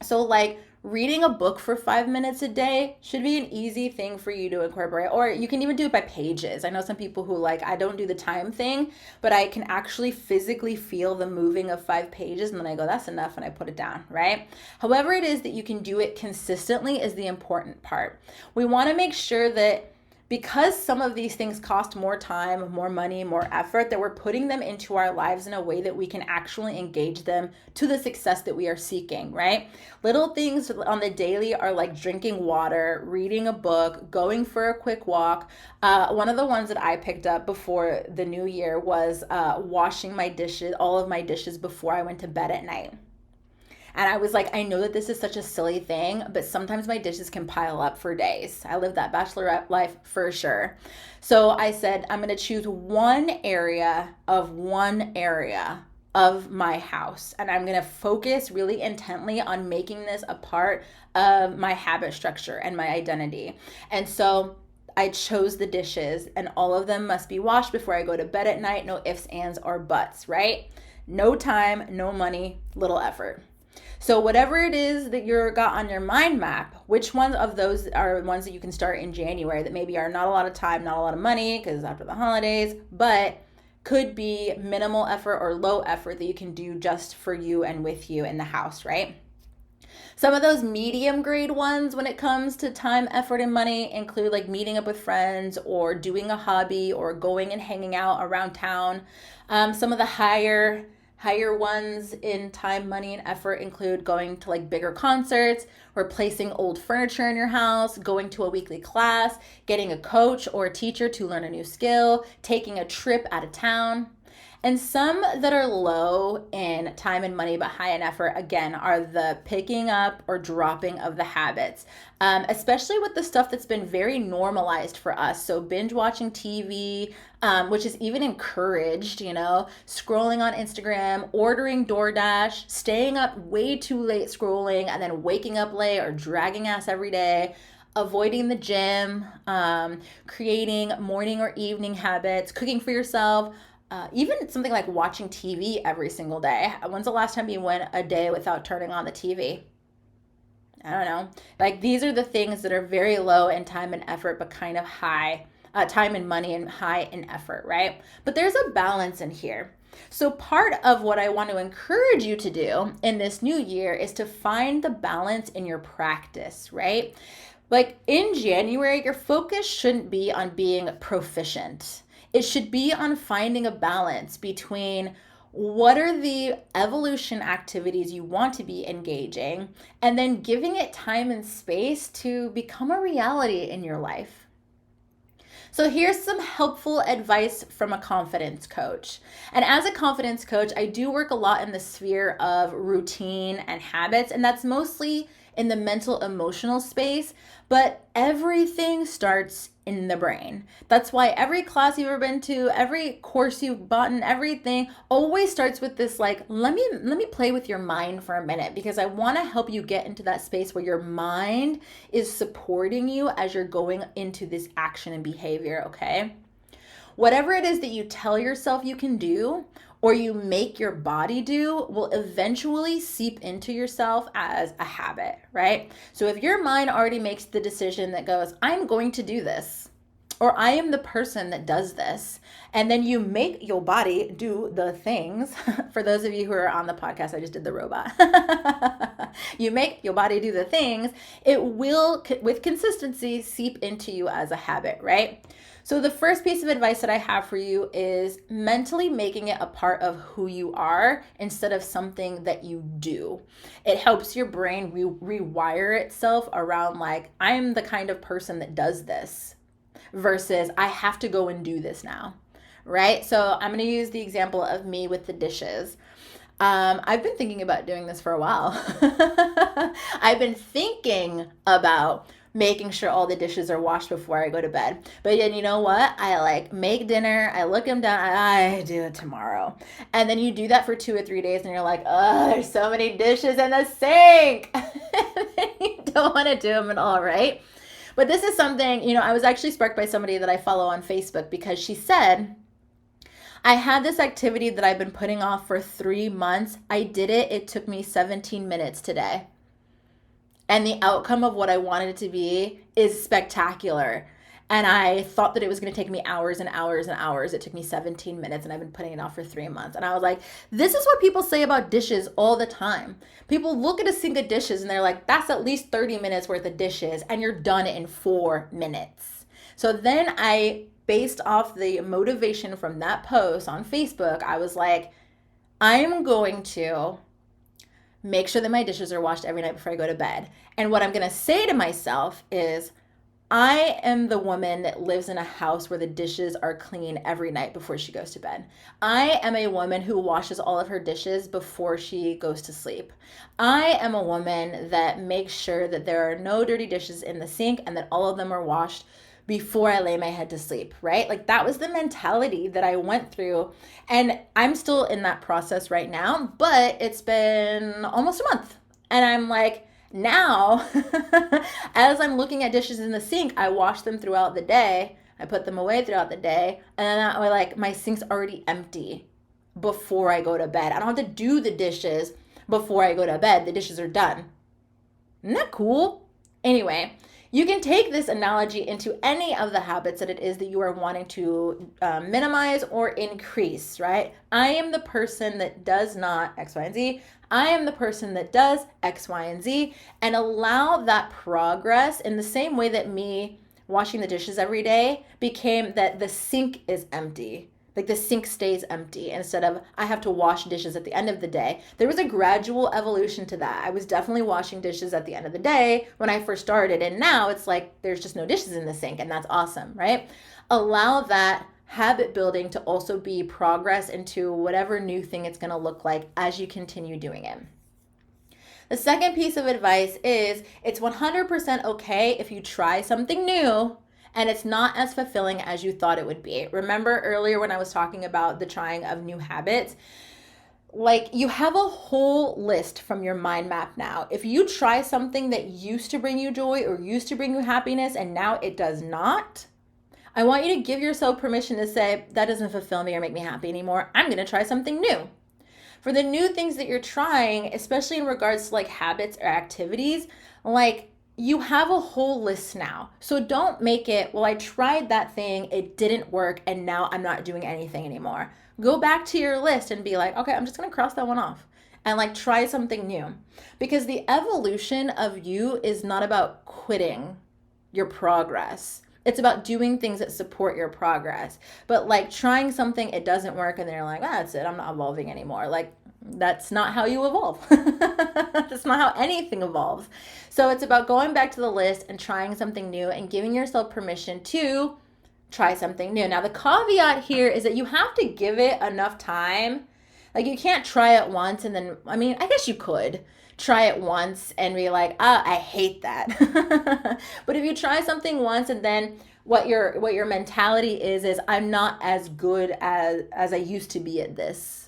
So like reading a book for 5 minutes a day should be an easy thing for you to incorporate, or you can even do it by pages. I know some people who like, I don't do the time thing, but I can actually physically feel the moving of 5 pages and then I go, that's enough, and I put it down, right? However it is that you can do it consistently is the important part. We want to make sure that because some of these things cost more time, more money, more effort, that we're putting them into our lives in a way that we can actually engage them to the success that we are seeking, right? Little things on the daily are like drinking water, reading a book, going for a quick walk. One of the ones that I picked up before the new year was washing my dishes, all of my dishes before I went to bed at night. And I was like, I know that this is such a silly thing, but sometimes my dishes can pile up for days. I live that bachelorette life for sure. So I said, I'm going to choose one area of my house. And I'm going to focus really intently on making this a part of my habit structure and my identity. And so I chose the dishes, and all of them must be washed before I go to bed at night. No ifs, ands, or buts, right? No time, no money, little effort. So whatever it is that you're got on your mind map, which ones of those are ones that you can start in January that maybe are not a lot of time, not a lot of money because after the holidays, but could be minimal effort or low effort that you can do just for you and with you in the house, right? Some of those medium grade ones when it comes to time, effort, and money include like meeting up with friends or doing a hobby or going and hanging out around town. Some of the higher ones in time, money, and effort include going to like bigger concerts, replacing old furniture in your house, going to a weekly class, getting a coach or a teacher to learn a new skill, taking a trip out of town. And some that are low in time and money but high in effort, again, are the picking up or dropping of the habits, especially with the stuff that's been very normalized for us. So binge watching TV, which is even encouraged, scrolling on Instagram, ordering DoorDash, staying up way too late scrolling, and then waking up late or dragging ass every day. Avoiding the gym, creating morning or evening habits, cooking for yourself, even something like watching TV every single day. When's the last time you went a day without turning on the TV? I don't know. Like these are the things that are very low in time and effort, but kind of high, time and money and high in effort, right? But there's a balance in here. So part of what I want to encourage you to do in this new year is to find the balance in your practice, right? Like in January, your focus shouldn't be on being proficient. It should be on finding a balance between what are the evolution activities you want to be engaging and then giving it time and space to become a reality in your life. So here's some helpful advice from a confidence coach. And as a confidence coach, I do work a lot in the sphere of routine and habits, and that's mostly in the mental emotional space, but everything starts in the brain. That's why every class you've ever been to, every course you've bought, and everything always starts with this like, let me play with your mind for a minute, because I want to help you get into that space where your mind is supporting you as you're going into this action and behavior, okay? Whatever it is that you tell yourself you can do or you make your body do will eventually seep into yourself as a habit, right? So if your mind already makes the decision that goes, I'm going to do this, or I am the person that does this, and then you make your body do the things. For those of you who are on the podcast, I just did the robot. You make your body do the things, it will, with consistency, seep into you as a habit, right? So the first piece of advice that I have for you is mentally making it a part of who you are instead of something that you do. It helps your brain rewire itself around like, I'm the kind of person that does this versus I have to go and do this now, right? So I'm going to use the example of me with the dishes. I've been thinking about doing this for a while. I've been thinking about making sure all the dishes are washed before I go to bed. But then you know what? I like make dinner, I look them down, I do it tomorrow. And then you do that for 2 or 3 days and you're like, oh, there's so many dishes in the sink. And then you don't want to do them at all, right? But this is something, I was actually sparked by somebody that I follow on Facebook because she said, I had this activity that I've been putting off for 3 months. I did it. It took me 17 minutes today. And the outcome of what I wanted it to be is spectacular. And I thought that it was going to take me hours and hours and hours. It took me 17 minutes and I've been putting it off for 3 months. And I was like, this is what people say about dishes all the time. People look at a sink of dishes and they're like, that's at least 30 minutes worth of dishes and you're done in 4 minutes. So then based off the motivation from that post on Facebook, I was like, I'm going to make sure that my dishes are washed every night before I go to bed. And what I'm going to say to myself is, I am the woman that lives in a house where the dishes are clean every night before she goes to bed. I am a woman who washes all of her dishes before she goes to sleep. I am a woman that makes sure that there are no dirty dishes in the sink and that all of them are washed before I lay my head to sleep, right? Like that was the mentality that I went through. And I'm still in that process right now, but it's been almost a month. And I'm like, now, as I'm looking at dishes in the sink, I wash them throughout the day. I put them away throughout the day. And then that way, like, my sink's already empty before I go to bed. I don't have to do the dishes before I go to bed. The dishes are done. Isn't that cool? Anyway, you can take this analogy into any of the habits that it is that you are wanting to minimize or increase, right? I am the person that does not X, Y, and Z. I am the person that does X, Y, and Z, and allow that progress in the same way that me washing the dishes every day became that the sink is empty. Like the sink stays empty instead of I have to wash dishes at the end of the day. There was a gradual evolution to that. I was definitely washing dishes at the end of the day when I first started. And now it's like there's just no dishes in the sink, and that's awesome, right? Allow that habit building to also be progress into whatever new thing it's going to look like as you continue doing it. The second piece of advice is it's 100% okay if you try something new and it's not as fulfilling as you thought it would be. Remember earlier when I was talking about the trying of new habits? Like you have a whole list from your mind map now. If you try something that used to bring you joy or used to bring you happiness and now it does not, I want you to give yourself permission to say, that doesn't fulfill me or make me happy anymore. I'm going to try something new. For the new things that you're trying, especially in regards to like habits or activities, like you have a whole list now. So don't make it, well, I tried that thing, it didn't work, and now I'm not doing anything anymore. Go back to your list and be like, okay, I'm just going to cross that one off and like try something new. Because the evolution of you is not about quitting your progress. It's about doing things that support your progress. But like trying something, it doesn't work, and then you're like, oh, that's it, I'm not evolving anymore. Like, that's not how you evolve. That's not how anything evolves. So it's about going back to the list and trying something new and giving yourself permission to try something new. Now, the caveat here is that you have to give it enough time. Like you can't try it once and then, I mean, I guess you could try it once and be like, I hate that. But if you try something once and then what your mentality is I'm not as good as I used to be at this.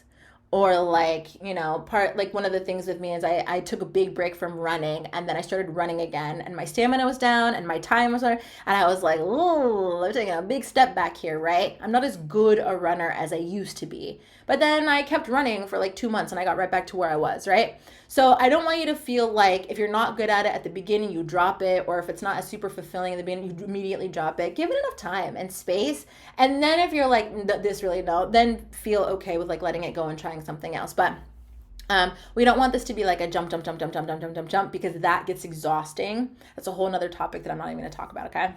Or like, like one of the things with me is I took a big break from running and then I started running again and my stamina was down and my time was down and I was like, oh, I'm taking a big step back here, right? I'm not as good a runner as I used to be. But then I kept running for like 2 months and I got right back to where I was, right? So I don't want you to feel like if you're not good at it at the beginning, you drop it, or if it's not as super fulfilling in the beginning, you immediately drop it. Give it enough time and space. And then if you're like, this really no, then feel okay with like letting it go and trying something else. But we don't want this to be like a jump, because that gets exhausting. That's a whole nother topic that I'm not even going to talk about, okay?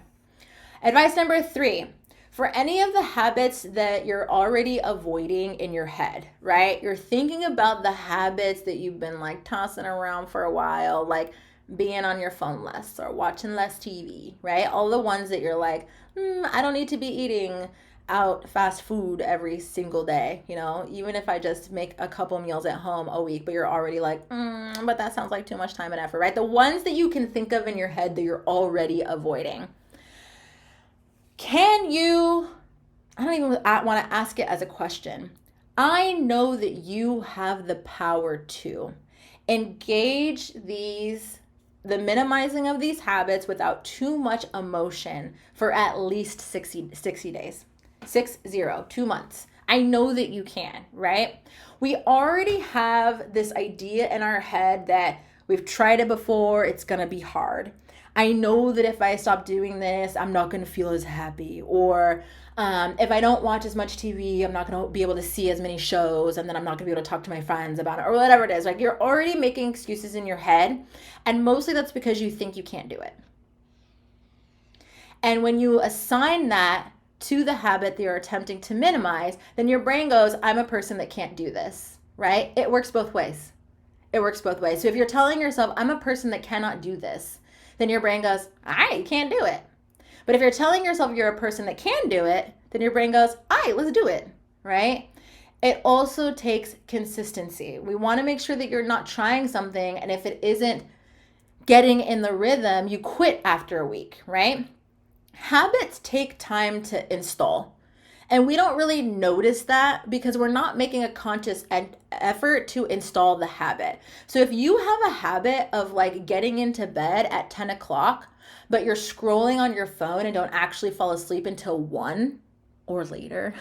Advice number 3. For any of the habits that you're already avoiding in your head, right? You're thinking about the habits that you've been like tossing around for a while, like being on your phone less or watching less TV, right? All the ones that you're like, I don't need to be eating out fast food every single day, even if I just make a couple meals at home a week, but you're already like, but that sounds like too much time and effort, right? The ones that you can think of in your head that you're already avoiding. Can you, I don't even want to ask it as a question. I know that you have the power to engage the minimizing of these habits without too much emotion for at least 60 days. 2 months. I know that you can, right? We already have this idea in our head that we've tried it before, it's going to be hard. I know that if I stop doing this, I'm not going to feel as happy. Or if I don't watch as much TV, I'm not going to be able to see as many shows, and then I'm not going to be able to talk to my friends about it, or whatever it is. Like you're already making excuses in your head, and mostly that's because you think you can't do it. And when you assign that to the habit that you're attempting to minimize, then your brain goes, I'm a person that can't do this, right? It works both ways. So if you're telling yourself, I'm a person that cannot do this, then your brain goes, I can't do it. But if you're telling yourself you're a person that can do it, then your brain goes, all right, let's do it, right? It also takes consistency. We want to make sure that you're not trying something, and if it isn't getting in the rhythm, you quit after a week, right? habits take time to install. And we don't really notice that because we're not making a conscious effort to install the habit. So if you have a habit of like getting into bed at 10 o'clock, but you're scrolling on your phone and don't actually fall asleep until 1 or later,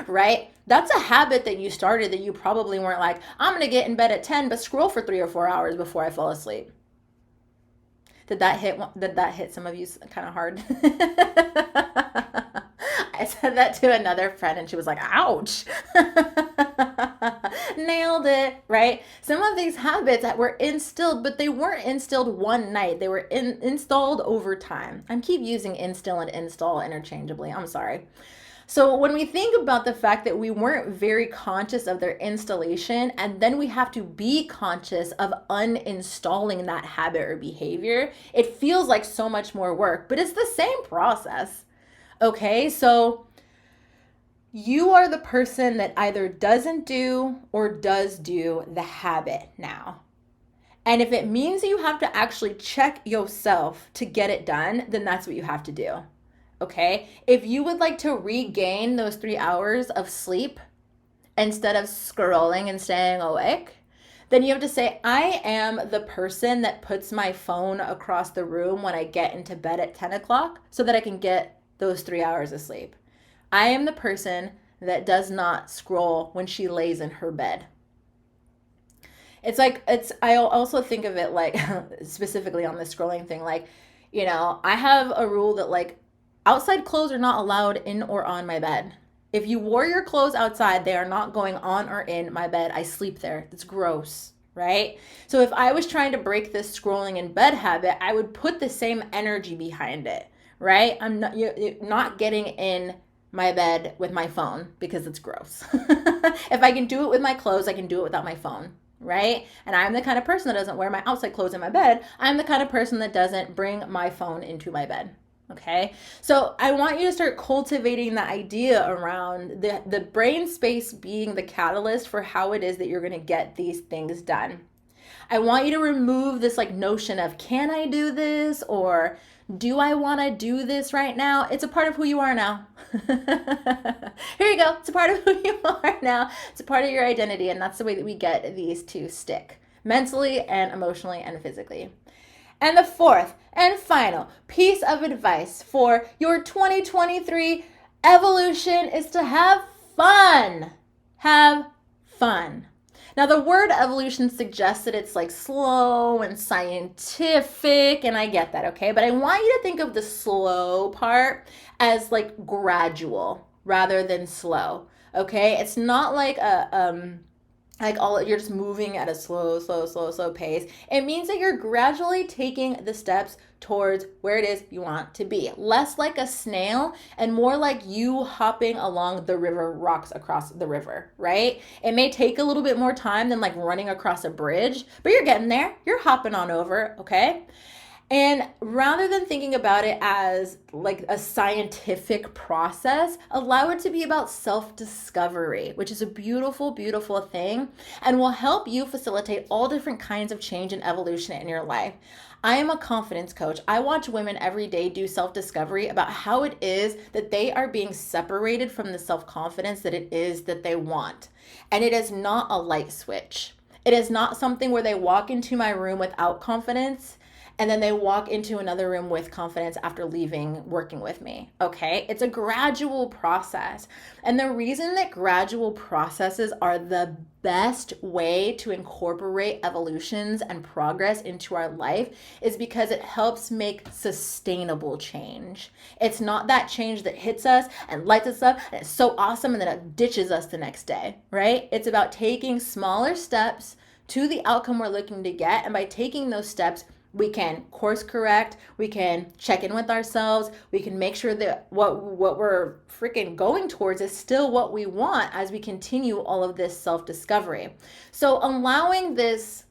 right? That's a habit that you started that you probably weren't like, I'm going to get in bed at 10, but scroll for 3 or 4 hours before I fall asleep. Did that hit some of you kind of hard? I said that to another friend and she was like, ouch. Nailed it, right? Some of these habits that were instilled, but they weren't instilled one night. They were installed over time. I keep using instill and install interchangeably. I'm sorry. So when we think about the fact that we weren't very conscious of their installation, and then we have to be conscious of uninstalling that habit or behavior, it feels like so much more work, but it's the same process. Okay, so you are the person that either doesn't do or does do the habit now. And if it means that you have to actually check yourself to get it done, then that's what you have to do. Okay? If you would like to regain those 3 hours of sleep instead of scrolling and staying awake, then you have to say, I am the person that puts my phone across the room when I get into bed at 10 o'clock so that I can get those 3 hours of sleep. I am the person that does not scroll when she lays in her bed. I also think of it like, specifically on the scrolling thing, like, I have a rule that like outside clothes are not allowed in or on my bed. If you wore your clothes outside, they are not going on or in my bed. I sleep there. It's gross, right? So if I was trying to break this scrolling in bed habit, I would put the same energy behind it. Right? You're not getting in my bed with my phone because it's gross. If I can do it with my clothes, I can do it without my phone, right? And I'm the kind of person that doesn't wear my outside clothes in my bed. I'm the kind of person that doesn't bring my phone into my bed. Okay, so I want you to start cultivating the idea around the brain space being the catalyst for how it is that you're going to get these things done. I want you to remove this like notion of, can I do this? Or do I want to do this right now? It's a part of who you are now. Here you go. It's a part of who you are now. It's a part of your identity. And that's the way that we get these to stick mentally and emotionally and physically. And the fourth and final piece of advice for your 2023 evolution is to have fun. Have fun. Now, the word evolution suggests that it's like slow and scientific, and I get that, okay? But I want you to think of the slow part as like gradual rather than slow, okay? It's not like you're just moving at a slow pace. It means that you're gradually taking the steps towards where it is you want to be. Less like a snail and more like you hopping along the river rocks across the river, right? It may take a little bit more time than like running across a bridge, but you're getting there. You're hopping on over, okay? And rather than thinking about it as like a scientific process, allow it to be about self-discovery, which is a beautiful, beautiful thing and will help you facilitate all different kinds of change and evolution in your life. I am a confidence coach. I watch women every day do self-discovery about how it is that they are being separated from the self-confidence that it is that they want. And it is not a light switch. It is not something where they walk into my room without confidence and then they walk into another room with confidence after leaving working with me, okay? It's a gradual process. And the reason that gradual processes are the best way to incorporate evolutions and progress into our life is because it helps make sustainable change. It's not that change that hits us and lights us up and it's so awesome and then it ditches us the next day, right? It's about taking smaller steps to the outcome we're looking to get, and by taking those steps, we can course correct, we can check in with ourselves, we can make sure that what we're freaking going towards is still what we want as we continue all of this self-discovery. So allowing this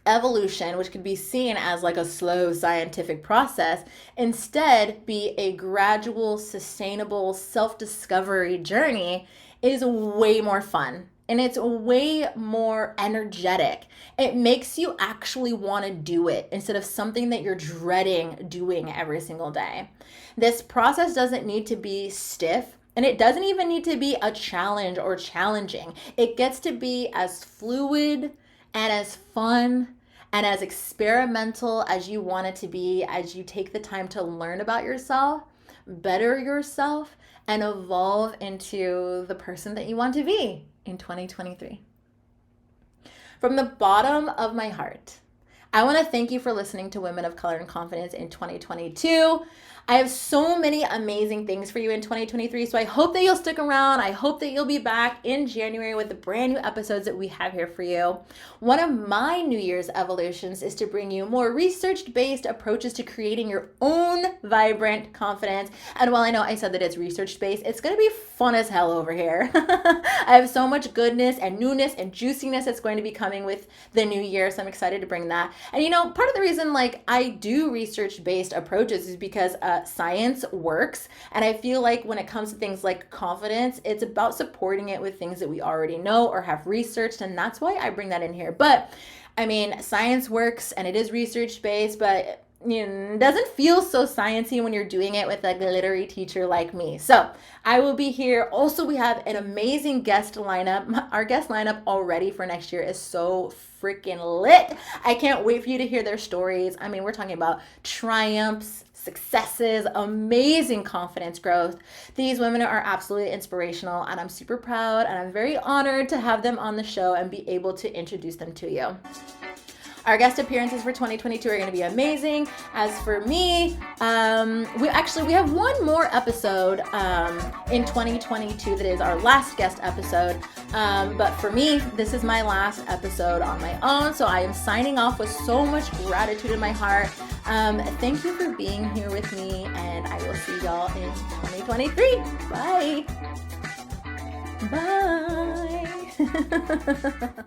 evolution, which could be seen as like a slow scientific process, instead be a gradual, sustainable self-discovery journey is way more fun. and it's way more energetic. It makes you actually want to do it instead of something that you're dreading doing every single day. This process doesn't need to be stiff. And it doesn't even need to be a challenge or challenging. It gets to be as fluid and as fun and as experimental as you want it to be as you take the time to learn about yourself, better yourself, and evolve into the person that you want to be in 2023. From the bottom of my heart, I want to thank you for listening to Women of Color and Confidence in 2022. I have so many amazing things for you in 2023, so I hope that you'll stick around. I hope that you'll be back in January with the brand new episodes that we have here for you. One of my New Year's evolutions is to bring you more research-based approaches to creating your own vibrant confidence. And while I know I said that it's research-based, it's going to be fun as hell over here. I have so much goodness and newness and juiciness that's going to be coming with the new year, so I'm excited to bring that. And part of the reason I do research-based approaches is because science works. And I feel like when it comes to things like confidence, it's about supporting it with things that we already know or have researched. And that's why I bring that in here. But science works and it is research-based, but it doesn't feel so sciencey when you're doing it with a glittery teacher like me. So I will be here. Also, we have an amazing guest lineup. Our guest lineup already for next year is so freaking lit. I can't wait for you to hear their stories. We're talking about triumphs, successes, amazing confidence growth. These women are absolutely inspirational, and I'm super proud and I'm very honored to have them on the show and be able to introduce them to you. Our guest appearances for 2022 are going to be amazing. As for me, we have one more episode in 2022 that is our last guest episode. But for me, this is my last episode on my own. So I am signing off with so much gratitude in my heart. Thank you for being here with me, and I will see y'all in 2023. Bye. Bye.